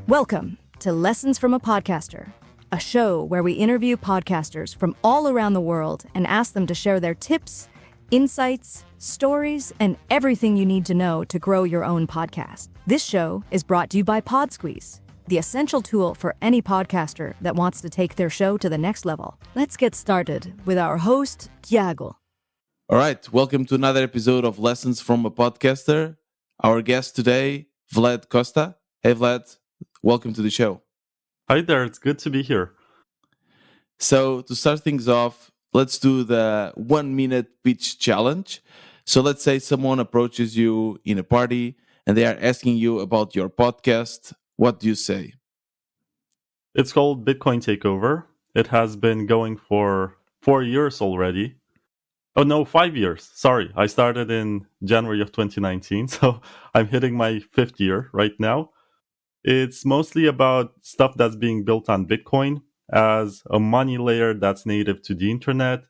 Welcome to Lessons from a Podcaster, a show where we interview podcasters from all around the world and ask them to share their tips, insights, stories, and everything you need to know to grow your own podcast. This show is brought to you by Podsqueeze, the essential tool for any podcaster that wants to take their show to the next level. Let's get started with our host, Tiago. All right, welcome to another episode of Lessons from a Podcaster. Our guest today, Vlad Costea. Hey, Vlad, welcome to the show. Hi there, it's good to be here. So to start things off, let's do the 1 minute pitch challenge. So let's say someone approaches you in a party and they are asking you about your podcast. What do you say? It's called Bitcoin Takeover. It has been going for 4 years already. Oh no, 5 years. Sorry, I started in January of 2019, so I'm hitting my 5th year right now. It's mostly about stuff that's being built on Bitcoin as a money layer that's native to the internet.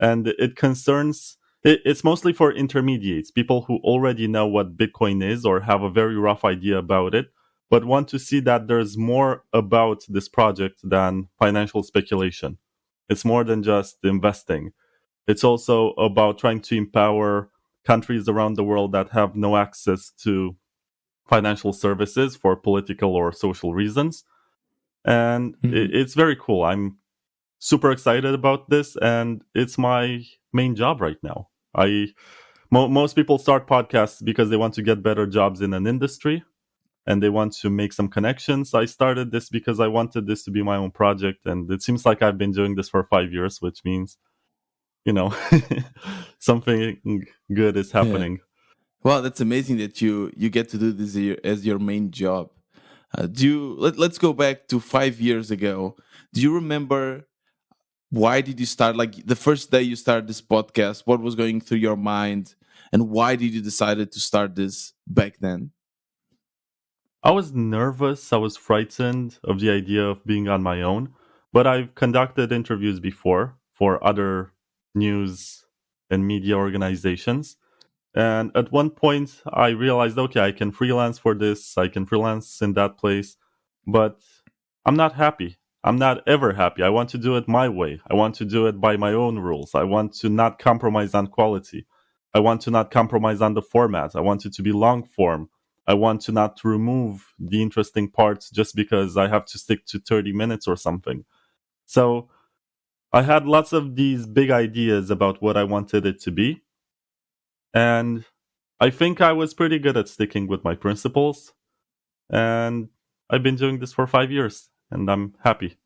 And it's mostly for intermediates, people who already know what Bitcoin is or have a very rough idea about it, but want to see that there's more about this project than financial speculation. It's more than just investing. It's also about trying to empower countries around the world that have no access to financial services for political or social reasons. And it's very cool. I'm super excited about this, and it's my main job right now. Most people start podcasts because they want to get better jobs in an industry and they want to make some connections. I started this because I wanted this to be my own project, and it seems like I've been doing this for 5 years, which means, something good is happening. Yeah. Well, that's amazing that you get to do this as your main job. Let's go back to 5 years ago. Do you remember why did you start? Like the first day you started this podcast, what was going through your mind, and why did you decide to start this back then? I was nervous. I was frightened of the idea of being on my own, but I've conducted interviews before for other news and media organizations. And at one point, I realized, okay, I can freelance for this, I can freelance in that place, but I'm not happy. I'm not ever happy. I want to do it my way. I want to do it by my own rules. I want to not compromise on quality. I want to not compromise on the format. I want it to be long form. I want to not remove the interesting parts just because I have to stick to 30 minutes or something. So I had lots of these big ideas about what I wanted it to be. And I think I was pretty good at sticking with my principles. And I've been doing this for 5 years, and I'm happy.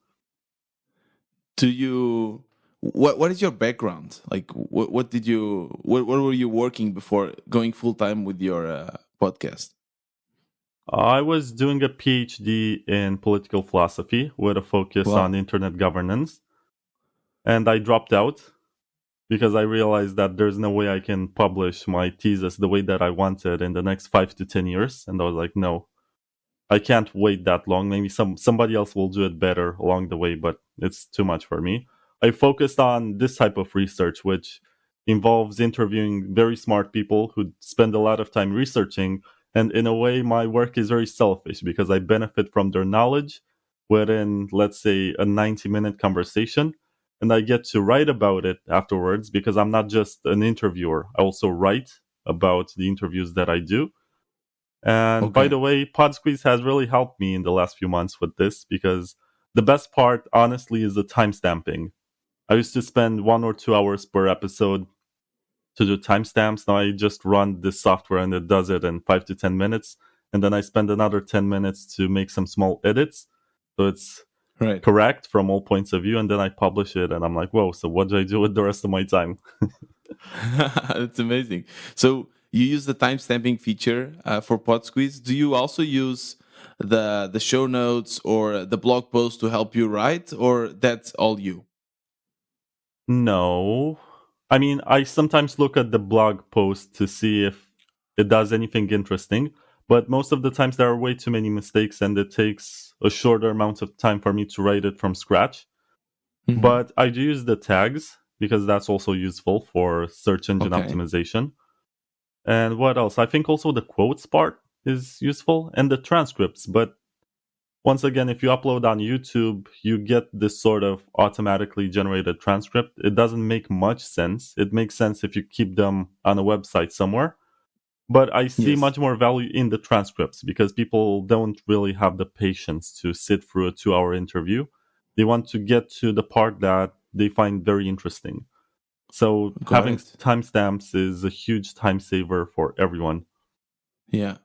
What is your background? Like, what were you working before going full time with your podcast? I was doing a PhD in political philosophy with a focus on internet governance. And I dropped out because I realized that there's no way I can publish my thesis the way that I wanted in the next 5 to 10 years. And I was like, no, I can't wait that long. Maybe somebody else will do it better along the way, but it's too much for me. I focused on this type of research, which involves interviewing very smart people who spend a lot of time researching. And in a way, my work is very selfish because I benefit from their knowledge within, let's say, a 90-minute conversation. And I get to write about it afterwards because I'm not just an interviewer. I also write about the interviews that I do. And By the way, Podsqueeze has really helped me in the last few months with this because the best part, honestly, is the timestamping. I used to spend 1 or 2 hours per episode to do timestamps. Now I just run this software and it does it in 5 to 10 minutes. And then I spend another 10 minutes to make some small edits. So it's correct from all points of view, and then I publish it, and I'm like, whoa, so what do I do with the rest of my time? That's amazing. So you use the timestamping feature for Podsqueeze. Do you also use the show notes or the blog post to help you write, or that's all you? No. I mean, I sometimes look at the blog post to see if it does anything interesting, but most of the times there are way too many mistakes and it takes a shorter amount of time for me to write it from scratch. Mm-hmm. But I do use the tags because that's also useful for search engine optimization. And what else? I think also the quotes part is useful and the transcripts, but once again, if you upload on YouTube, you get this sort of automatically generated transcript. It doesn't make much sense. It makes sense if you keep them on a website somewhere. But I see much more value in the transcripts because people don't really have the patience to sit through a 2-hour interview. They want to get to the part that they find very interesting. So having timestamps is a huge time saver for everyone. Yeah,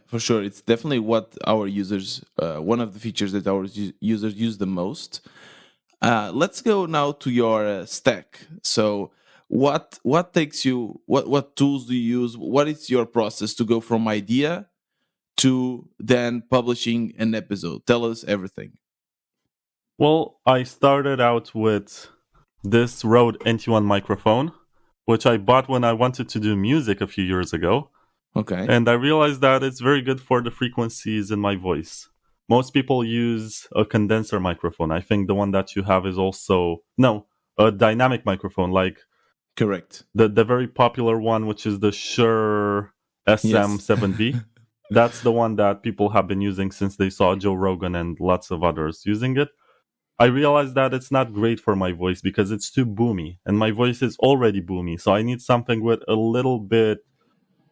for sure. It's definitely what our users, one of the features that our users use the most. Let's go now to your stack. So what takes you, what tools do you use? What is your process to go from idea to then publishing an episode? Tell us everything. Well, I started out with this Rode NT1 microphone, which I bought when I wanted to do music a few years ago. Okay. And I realized that it's very good for the frequencies in my voice. Most people use a condenser microphone. I think the one that you have is also... No, a dynamic microphone, like... Correct. The very popular one, which is the Shure SM7B. That's the one that people have been using since they saw Joe Rogan and lots of others using it. I realized that it's not great for my voice because it's too boomy. And my voice is already boomy. So I need something with a little bit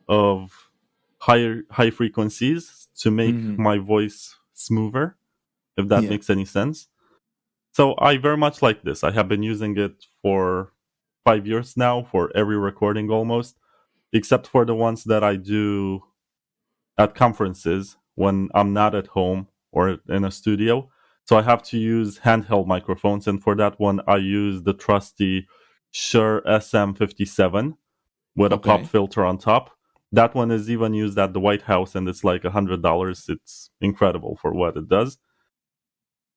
of high frequencies to make my voice smoother, if that makes any sense. So I very much like this. I have been using it for 5 years now for every recording almost, except for the ones that I do at conferences when I'm not at home or in a studio. So I have to use handheld microphones, and for that one I use the trusty Shure SM57 with a pop filter on top. That one is even used at the White House, and it's like $100. It's incredible for what it does.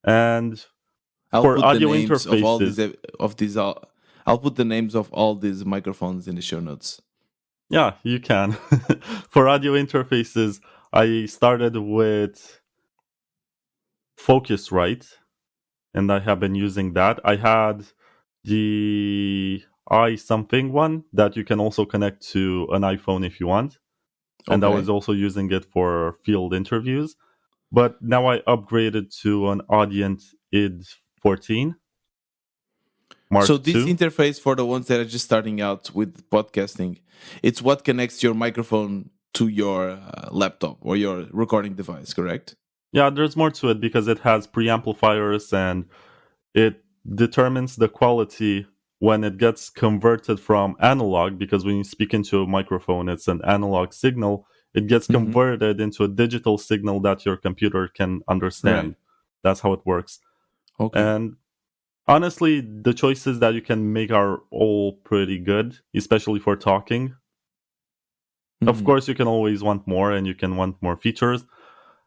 And for audio interfaces, I'll put the names of all these microphones in the show notes. Yeah, you can. For audio interfaces, I started with Focusrite, and I have been using that. I had the something one that you can also connect to an iPhone if you want. And I was also using it for field interviews. But now I upgraded to an Audient ID 14 Mark So this II. interface, for the ones that are just starting out with podcasting, it's what connects your microphone to your laptop or your recording device, correct? Yeah, there's more to it because it has preamplifiers and it determines the quality when it gets converted from analog, because when you speak into a microphone, it's an analog signal. It gets converted into a digital signal that your computer can understand. Right. That's how it works. Okay. And honestly, the choices that you can make are all pretty good, especially for talking. Of course, you can always want more, and you can want more features.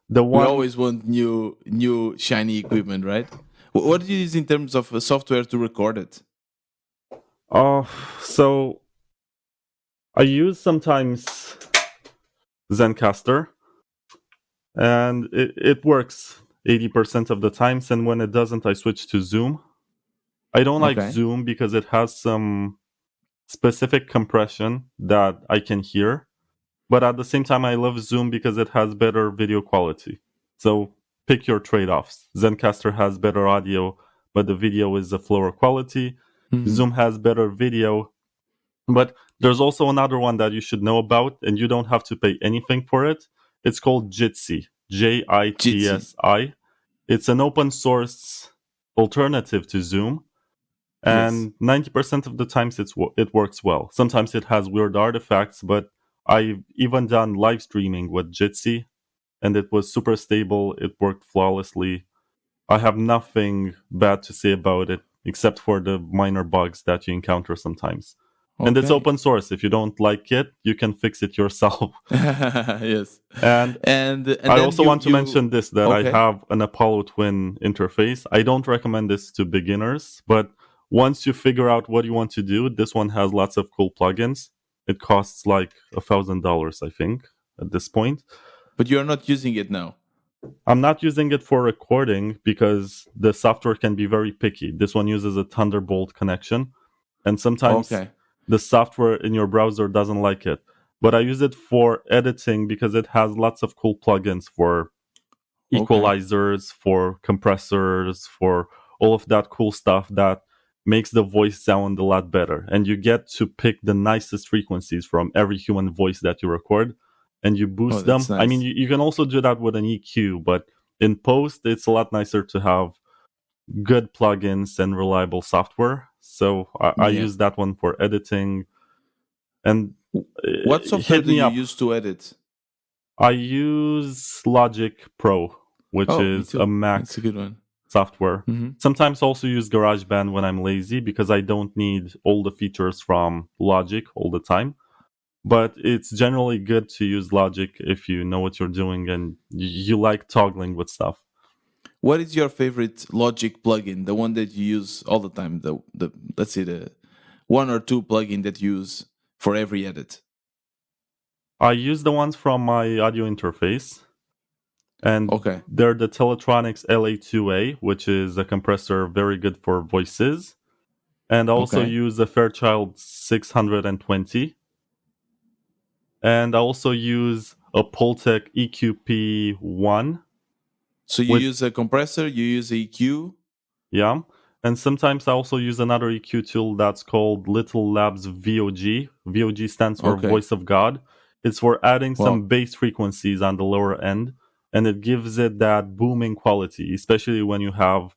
We always want new shiny equipment, right? What do you use in terms of software to record it? So I use sometimes Zencaster, and it works 80% of the times, and when it doesn't, I switch to Zoom. I don't like Zoom because it has some specific compression that I can hear, but at the same time, I love Zoom because it has better video quality. So pick your trade-offs. Zencaster has better audio, but the video is of lower quality. Zoom has better video, but there's also another one that you should know about, and you don't have to pay anything for it. It's called Jitsi, Jitsi. It's an open source alternative to Zoom, and 90% of the times it works well. Sometimes it has weird artifacts, but I've even done live streaming with Jitsi, and it was super stable. It worked flawlessly. I have nothing bad to say about it, except for the minor bugs that you encounter sometimes. And it's open source. If you don't like it, you can fix it yourself. Yes. And I also want to mention this, that I have an Apollo Twin interface. I don't recommend this to beginners, but once you figure out what you want to do, this one has lots of cool plugins. It costs like $1,000, I think, at this point. But you're not using it now. I'm not using it for recording because the software can be very picky. This one uses a Thunderbolt connection, and sometimes the software in your browser doesn't like it. But I use it for editing because it has lots of cool plugins for equalizers, for compressors, for all of that cool stuff that makes the voice sound a lot better. And you get to pick the nicest frequencies from every human voice that you record, and you boost them. That's nice. I mean, you can also do that with an EQ, but in post, it's a lot nicer to have good plugins and reliable software. So I use that one for editing. And what software do you use to edit? I use Logic Pro, which is a Mac That's a good one. software. Sometimes also use GarageBand when I'm lazy because I don't need all the features from Logic all the time. But it's generally good to use Logic if you know what you're doing and you like toggling with stuff. What is your favorite Logic plugin? The one that you use all the time? The let's say the one or two plugin that you use for every edit. I use the ones from my audio interface. And they're the Teletronics LA2A, which is a compressor very good for voices. And I also use the Fairchild 620. And I also use a Pultec EQP1. So you use a compressor, you use a EQ? Yeah. And sometimes I also use another EQ tool that's called Little Labs VOG. VOG stands for Voice of God. It's for adding some bass frequencies on the lower end. And it gives it that booming quality, especially when you have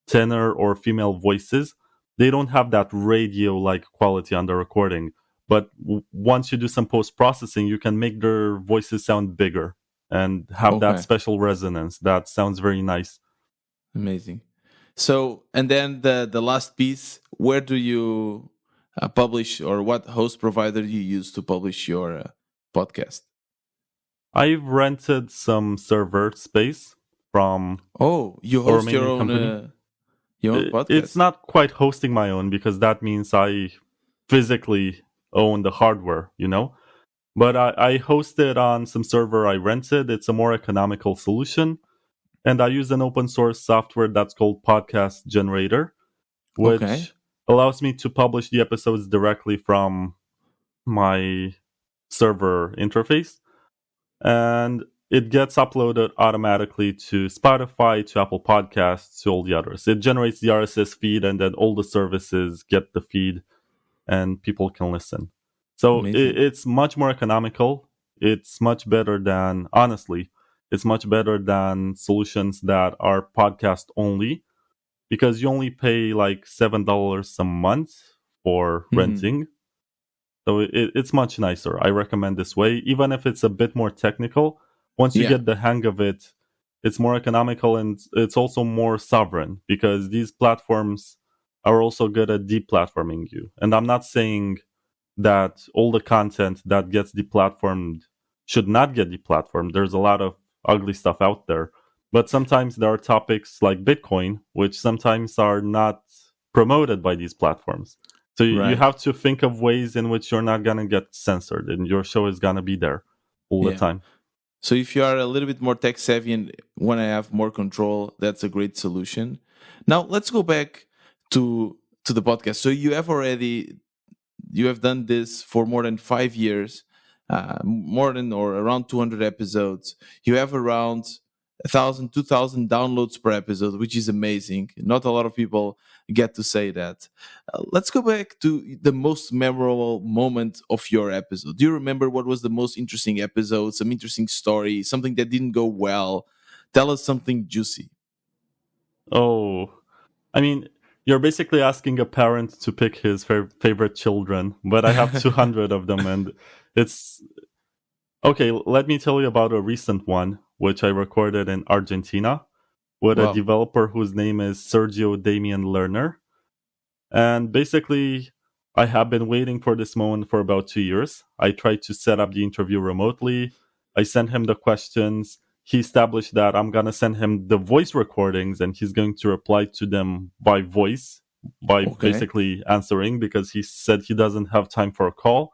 tenor or female voices. They don't have that radio-like quality on the recording. But once you do some post-processing, you can make their voices sound bigger and have that special resonance. That sounds very nice. Amazing. So, and then the last piece, where do you publish, or what host provider do you use to publish your podcast? I've rented some server space from you host your own podcast? It's not quite hosting my own because that means I physically own the hardware, you know? But I host it on some server I rented. It's a more economical solution. And I use an open source software that's called Podcast Generator, which allows me to publish the episodes directly from my server interface. And it gets uploaded automatically to Spotify, to Apple Podcasts, to all the others. It generates the RSS feed, and then all the services get the feed, and people can listen. So it's much more economical. It's much better than, honestly, it's much better than solutions that are podcast only, because you only pay like $7 a month for renting. So it's much nicer. I recommend this way, even if it's a bit more technical. Once you get the hang of it, it's more economical, and it's also more sovereign, because these platforms are also good at deplatforming you. And I'm not saying that all the content that gets deplatformed should not get deplatformed. There's a lot of ugly stuff out there. But sometimes there are topics like Bitcoin, which sometimes are not promoted by these platforms. So you have to think of ways in which you're not going to get censored, and your show is going to be there all the time. So if you are a little bit more tech savvy and want to have more control, that's a great solution. Now, let's go back to the podcast. So you have done this for more than 5 years, around 200 episodes. You have around 1,000, 2,000 downloads per episode, which is amazing. Not a lot of people get to say that. Let's go back to the most memorable moment of your episode. Do you remember what was the most interesting episode, some interesting story, something that didn't go well? Tell us something juicy. Oh, I mean, you're basically asking a parent to pick his favorite children, but I have 200 of them, and it's... Okay, let me tell you about a recent one, which I recorded in Argentina with a developer whose name is Sergio Damian Lerner. And basically, I have been waiting for this moment for about 2 years. I tried to set up the interview remotely. I sent him the questions. He established that I'm going to send him the voice recordings, and he's going to reply to them by voice, by basically answering, because he said he doesn't have time for a call.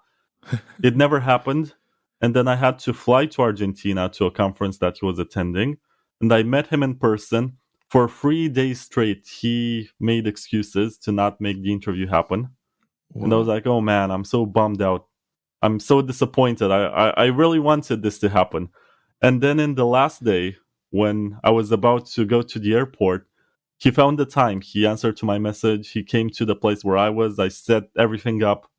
It never happened. And then I had to fly to Argentina to a conference that he was attending. And I met him in person. For 3 days straight, he made excuses to not make the interview happen. Wow. And I was like, oh man, I'm so bummed out. I'm so disappointed. I really wanted this to happen. And then in the last day, when I was about to go to the airport, he found the time. He answered to my message. He came to the place where I was. I set everything up.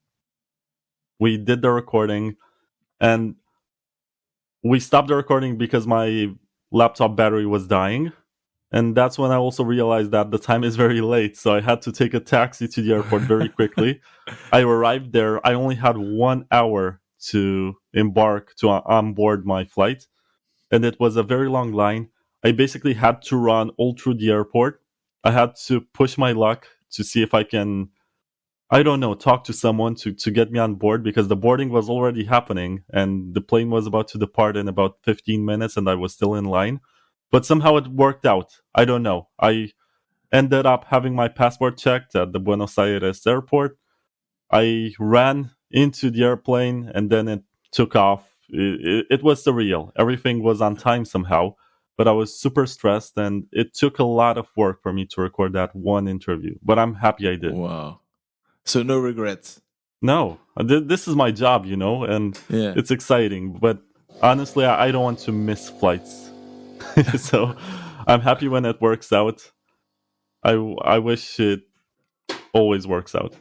We did the recording, and we stopped the recording because my laptop battery was dying. And that's when I also realized that the time is very late. So I had to take a taxi to the airport very quickly. I arrived there. I only had 1 hour to embark to onboard my flight. And it was a very long line. I basically had to run all through the airport. I had to push my luck to see if I can, I don't know, talk to someone to get me on board, because the boarding was already happening and the plane was about to depart in about 15 minutes and I was still in line. But somehow it worked out. I don't know. I ended up having my passport checked at the Buenos Aires airport. I ran into the airplane and then it took off. It was surreal. Everything was on time somehow, but I was super stressed and it took a lot of work for me to record that one interview. But I'm happy I did. Wow. So no regrets. No, this is my job, and it's exciting. But honestly, I don't want to miss flights. So I'm happy when it works out. I wish it always works out.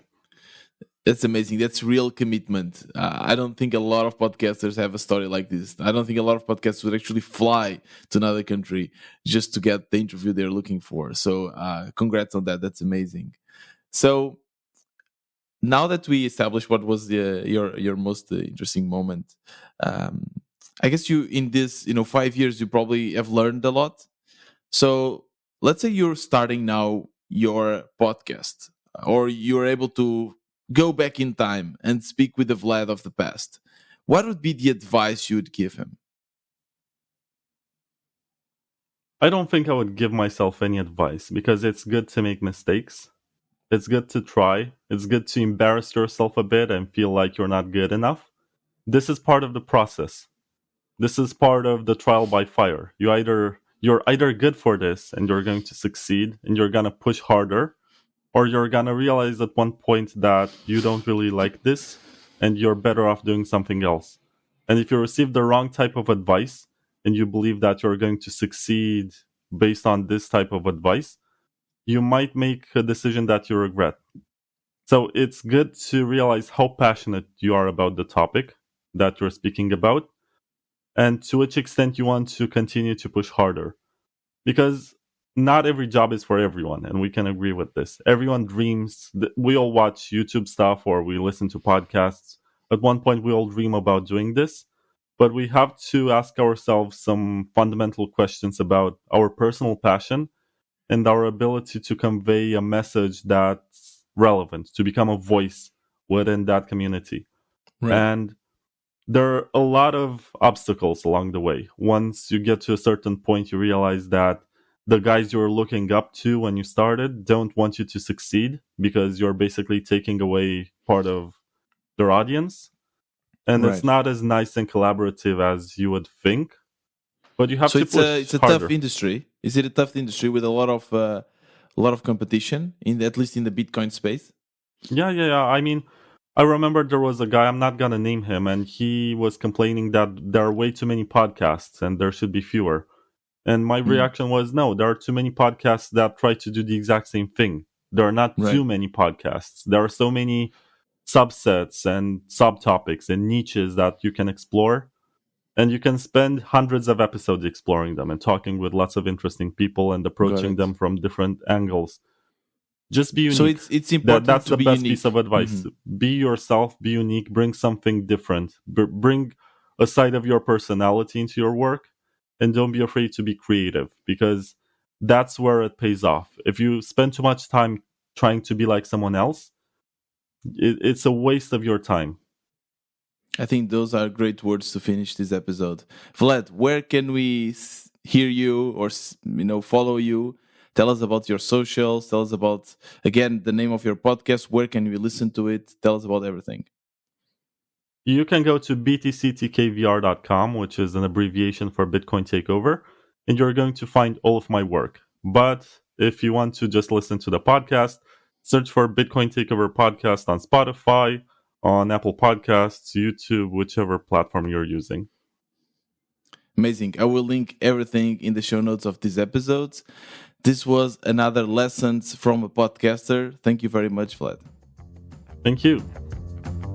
That's amazing. That's real commitment. I don't think a lot of podcasters have a story like this. I don't think a lot of podcasters would actually fly to another country just to get the interview they're looking for. So congrats on that. That's amazing. So now that we established what was your most interesting moment, I guess you, in this 5 years, you probably have learned a lot. So let's say you're starting now your podcast, or you're able to go back in time and speak with the Vlad of the past. What would be the advice you would give him? I don't think I would give myself any advice, because it's good to make mistakes. It's good to try. It's good to embarrass yourself a bit and feel like you're not good enough. This is part of the process. This is part of the trial by fire. You're either good for this and you're going to succeed and you're going to push harder, or you're going to realize at one point that you don't really like this and you're better off doing something else. And if you receive the wrong type of advice and you believe that you're going to succeed based on this type of advice, you might make a decision that you regret. So it's good to realize how passionate you are about the topic that you're speaking about, and to which extent you want to continue to push harder. Because not every job is for everyone, and we can agree with this. Everyone dreams. We all watch YouTube stuff or we listen to podcasts. At one point, we all dream about doing this, but we have to ask ourselves some fundamental questions about our personal passion and our ability to convey a message that's relevant, to become a voice within that community. Right. And there are a lot of obstacles along the way. Once you get to a certain point, you realize that the guys you're looking up to when you started don't want you to succeed, because you're basically taking away part of their audience. And It's not as nice and collaborative as you would think. But you have to push harder. It's a tough industry. Is it a tough industry with a lot of competition, at least in the Bitcoin space? Yeah. I mean, I remember there was a guy, I'm not going to name him, and he was complaining that there are way too many podcasts and there should be fewer. And my reaction was, no, there are too many podcasts that try to do the exact same thing. There are not too many podcasts. There are so many subsets and subtopics and niches that you can explore. And you can spend hundreds of episodes exploring them and talking with lots of interesting people and approaching them from different angles. Just be unique. So it's important that's to the be best unique. Piece of advice. Be yourself, be unique, bring something different. Bring a side of your personality into your work, and don't be afraid to be creative, because that's where it pays off. If you spend too much time trying to be like someone else, it's a waste of your time. I think those are great words to finish this episode. Vlad, where can we hear you or follow you? Tell us about your socials. Tell us about, again, the name of your podcast. Where can we listen to it? Tell us about everything. You can go to btctkvr.com, which is an abbreviation for Bitcoin Takeover, and you're going to find all of my work. But if you want to just listen to the podcast, search for Bitcoin Takeover Podcast on Spotify, on Apple Podcasts, YouTube, whichever platform you're using. Amazing. I will link everything in the show notes of these episodes. This was another Lessons from a Podcaster. Thank you very much, Vlad. Thank you.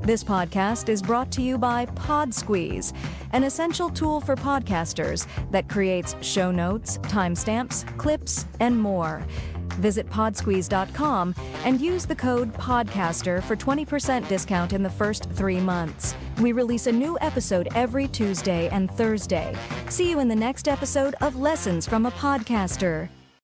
This podcast is brought to you by Podsqueeze, an essential tool for podcasters that creates show notes, timestamps, clips, and more. Visit podsqueeze.com and use the code PODCASTER for 20% discount in the first 3 months. We release a new episode every Tuesday and Thursday. See you in the next episode of Lessons from a Podcaster.